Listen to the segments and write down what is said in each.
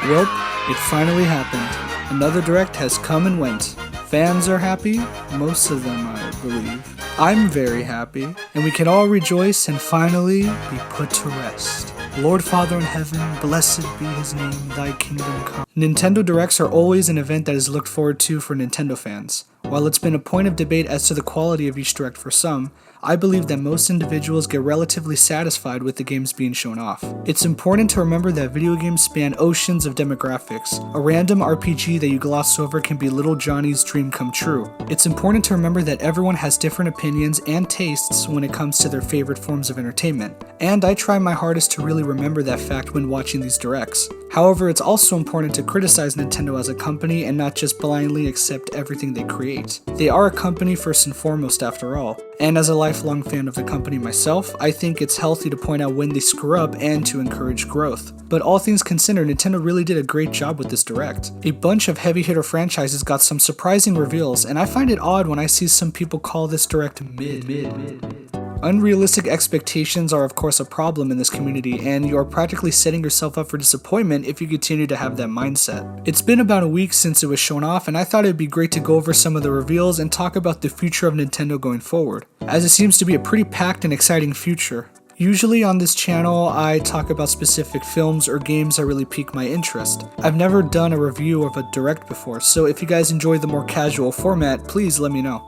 Well, it finally happened. Another Direct has come and went. Fans are happy, most of them I believe. I'm very happy, and we can all rejoice and finally be put to rest. Lord Father in heaven, blessed be his name, thy kingdom come. Nintendo Directs are always an event that is looked forward to for Nintendo fans. While it's been a point of debate as to the quality of each Direct for some, I believe that most individuals get relatively satisfied with the games being shown off. It's important to remember that video games span oceans of demographics. A random RPG that you gloss over can be little Johnny's dream come true. It's important to remember that everyone has different opinions and tastes when it comes to their favorite forms of entertainment, and I try my hardest to really remember that fact when watching these Directs. However, it's also important to criticize Nintendo as a company and not just blindly accept everything they create. They are a company first and foremost after all, and as a lifelong fan of the company myself, I think it's healthy to point out when they screw up and to encourage growth. But all things considered, Nintendo really did a great job with this Direct. A bunch of heavy hitter franchises got some surprising reveals, and I find it odd when I see some people call this Direct mid. Unrealistic expectations are of course a problem in this community, and you are practically setting yourself up for disappointment if you continue to have that mindset. It's been about a week since it was shown off, and I thought it'd be great to go over some of the reveals and talk about the future of Nintendo going forward, as it seems to be a pretty packed and exciting future. Usually on this channel, I talk about specific films or games that really pique my interest. I've never done a review of a Direct before, so if you guys enjoy the more casual format, please let me know.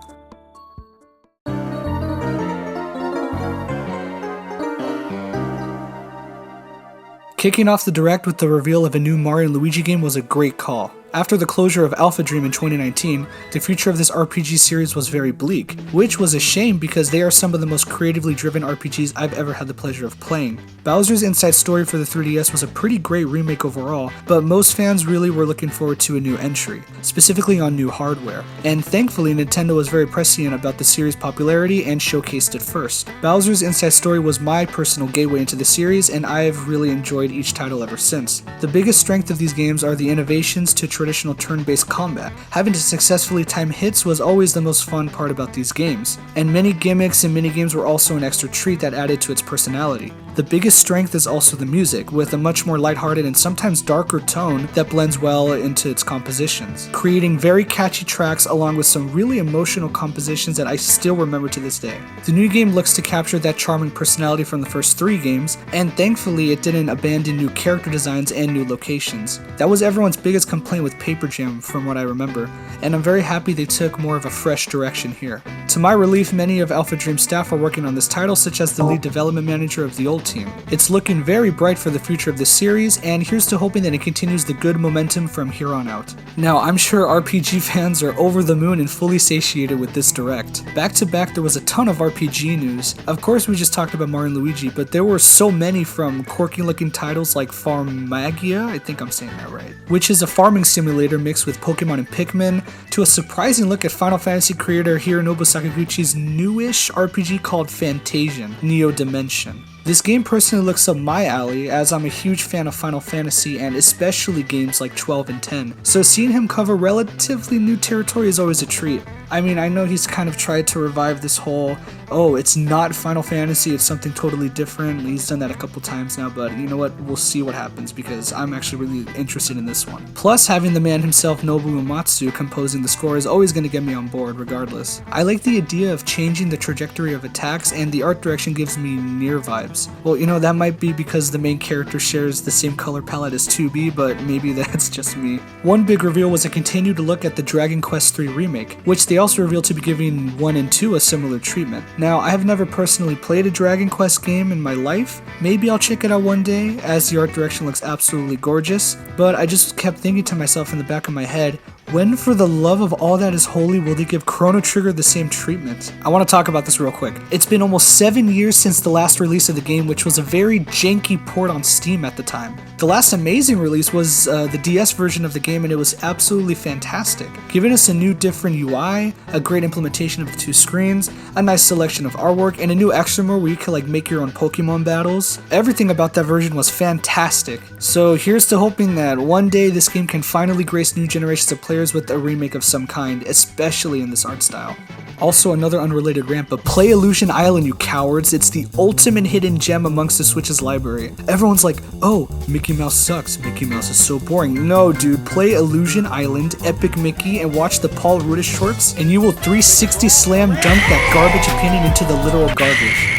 Kicking off the Direct with the reveal of a new Mario & Luigi game was a great call. After the closure of Alpha Dream in 2019, the future of this RPG series was very bleak, which was a shame because they are some of the most creatively driven RPGs I've ever had the pleasure of playing. Bowser's Inside Story for the 3DS was a pretty great remake overall, but most fans really were looking forward to a new entry, specifically on new hardware. And thankfully, Nintendo was very prescient about the series' popularity and showcased it first. Bowser's Inside Story was my personal gateway into the series, and I have really enjoyed each title ever since. The biggest strength of these games are the innovations to traditional turn-based combat. Having to successfully time hits was always the most fun part about these games, and many gimmicks and minigames were also an extra treat that added to its personality. The biggest strength is also the music, with a much more lighthearted and sometimes darker tone that blends well into its compositions, creating very catchy tracks along with some really emotional compositions that I still remember to this day. The new game looks to capture that charming personality from the first 3 games, and thankfully it didn't abandon new character designs and new locations. That was everyone's biggest complaint with Paper Jam from what I remember, and I'm very happy they took more of a fresh direction here. To my relief, many of Alpha Dream staff are working on this title, such as the lead development manager of the old team. It's looking very bright for the future of this series, and here's to hoping that it continues the good momentum from here on out. Now, I'm sure RPG fans are over the moon and fully satiated with this Direct. Back to back, there was a ton of RPG news. Of course, we just talked about Mario & Luigi, but there were so many, from quirky looking titles like Farmagia, I think I'm saying that right, which is a farming simulator mixed with Pokemon and Pikmin, to a surprising look at Final Fantasy creator Hironobu Sakaguchi's newish RPG called Fantasian: Neo Dimension. This game personally looks up my alley, as I'm a huge fan of Final Fantasy and especially games like 12 and 10, so seeing him cover relatively new territory is always a treat. I mean, I know he's kind of tried to revive this whole, oh, it's not Final Fantasy, it's something totally different. He's done that a couple times now, but you know what, we'll see what happens because I'm actually really interested in this one. Plus, having the man himself, Nobuo Uematsu, composing the score is always going to get me on board regardless. I like the idea of changing the trajectory of attacks, and the art direction gives me Nier vibes. Well, you know, that might be because the main character shares the same color palette as 2B, but maybe that's just me. One big reveal was a continued look at the Dragon Quest III remake, which they also revealed to be giving 1 and 2 a similar treatment. Now, I have never personally played a Dragon Quest game in my life. Maybe I'll check it out one day, as the art direction looks absolutely gorgeous, but I just kept thinking to myself in the back of my head, when for the love of all that is holy will they give Chrono Trigger the same treatment? I want to talk about this real quick. It's been almost 7 years since the last release of the game, which was a very janky port on Steam at the time. The last amazing release was the DS version of the game, and it was absolutely fantastic, giving us a new different UI, a great implementation of the 2 screens, a nice selection of artwork, and a new extra mode where you could like make your own Pokemon battles. Everything about that version was fantastic. So here's to hoping that one day this game can finally grace new generations of players with a remake of some kind, especially in this art style. Also another unrelated rant, but play Illusion Island, you cowards. It's the ultimate hidden gem amongst the Switch's library. Everyone's like, oh, Mickey Mouse sucks. Mickey Mouse is so boring. No, dude, play Illusion Island, Epic Mickey, and watch the Paul Rudish shorts, and you will 360 slam dunk that garbage opinion into the literal garbage.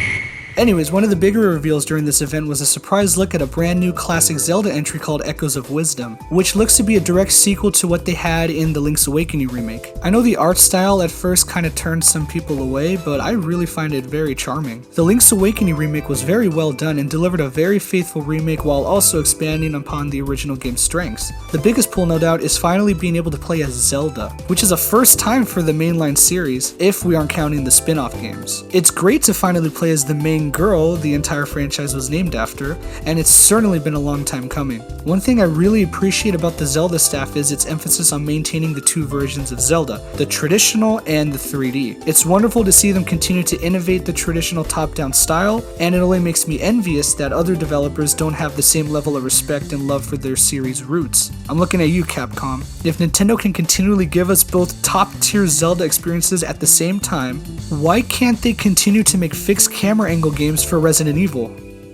Anyways, one of the bigger reveals during this event was a surprise look at a brand new classic Zelda entry called Echoes of Wisdom, which looks to be a direct sequel to what they had in the Link's Awakening remake. I know the art style at first kind of turned some people away, but I really find it very charming. The Link's Awakening remake was very well done and delivered a very faithful remake while also expanding upon the original game's strengths. The biggest pull, no doubt, is finally being able to play as Zelda, which is a first time for the mainline series, if we aren't counting the spin-off games. It's great to finally play as the main girl the entire franchise was named after, and it's certainly been a long time coming. One thing I really appreciate about the Zelda staff is its emphasis on maintaining the two versions of Zelda, the traditional and the 3D. It's wonderful to see them continue to innovate the traditional top-down style, and it only makes me envious that other developers don't have the same level of respect and love for their series' roots. I'm looking at you, Capcom. If Nintendo can continually give us both top-tier Zelda experiences at the same time, why can't they continue to make fixed camera angle games for Resident Evil?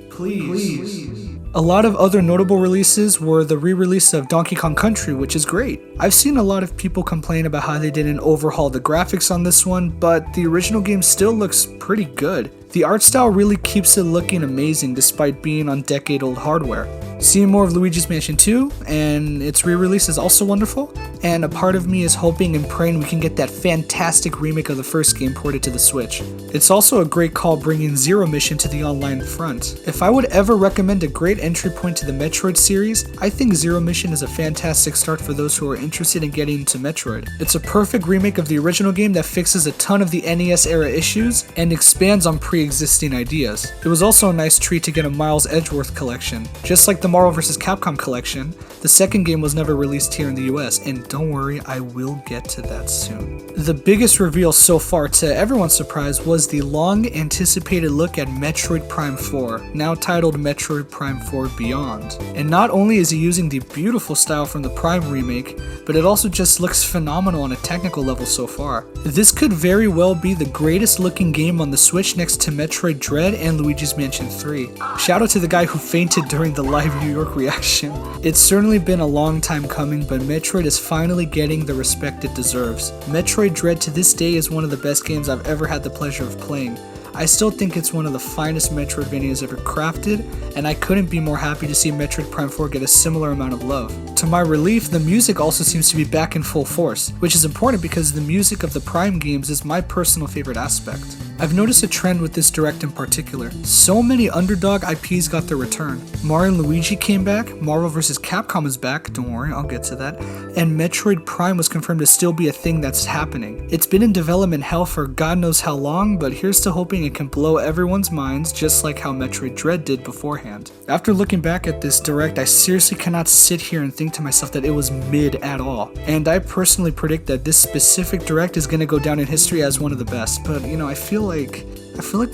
Please. A lot of other notable releases were the re-release of Donkey Kong Country, which is great. I've seen a lot of people complain about how they didn't overhaul the graphics on this one, but the original game still looks pretty good. The art style really keeps it looking amazing despite being on decade-old hardware. Seeing more of Luigi's Mansion 2 and its re-release is also wonderful, and a part of me is hoping and praying we can get that fantastic remake of the first game ported to the Switch. It's also a great call bringing Zero Mission to the online front. If I would ever recommend a great entry point to the Metroid series, I think Zero Mission is a fantastic start for those who are interested in getting into Metroid. It's a perfect remake of the original game that fixes a ton of the NES era issues and expands on pre-existing ideas. It was also a nice treat to get a Miles Edgeworth collection. Just like the Marvel vs. Capcom collection, the second game was never released here in the US, and don't worry, I will get to that soon. The biggest reveal so far, to everyone's surprise, was the long-anticipated look at Metroid Prime 4, now titled Metroid Prime 4 Beyond. And not only is it using the beautiful style from the Prime remake, but it also just looks phenomenal on a technical level so far. This could very well be the greatest looking game on the Switch next to Metroid Dread and Luigi's Mansion 3. Shout out to the guy who fainted during the live New York reaction. It's certainly been a long time coming, but Metroid is finally getting the respect it deserves. Metroid Dread to this day is one of the best games I've ever had the pleasure of playing. I still think it's one of the finest Metroidvanias ever crafted, and I couldn't be more happy to see Metroid Prime 4 get a similar amount of love. To my relief, the music also seems to be back in full force, which is important because the music of the Prime games is my personal favorite aspect. I've noticed a trend with this direct in particular. So many underdog IPs got their return. Mario and Luigi came back, Marvel vs. Capcom is back, don't worry, I'll get to that, and Metroid Prime was confirmed to still be a thing that's happening. It's been in development hell for God knows how long, but here's to hoping it can blow everyone's minds just like how Metroid Dread did beforehand. After looking back at this direct, I seriously cannot sit here and think to myself that it was mid at all. And I personally predict that this specific direct is gonna go down in history as one of the best, but you know, I feel like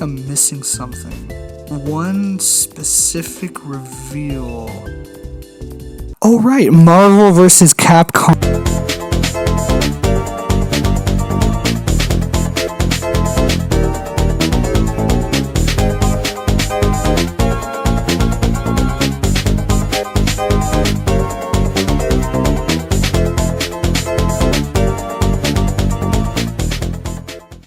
I'm missing something. One specific reveal. Oh right, Marvel vs. Capcom.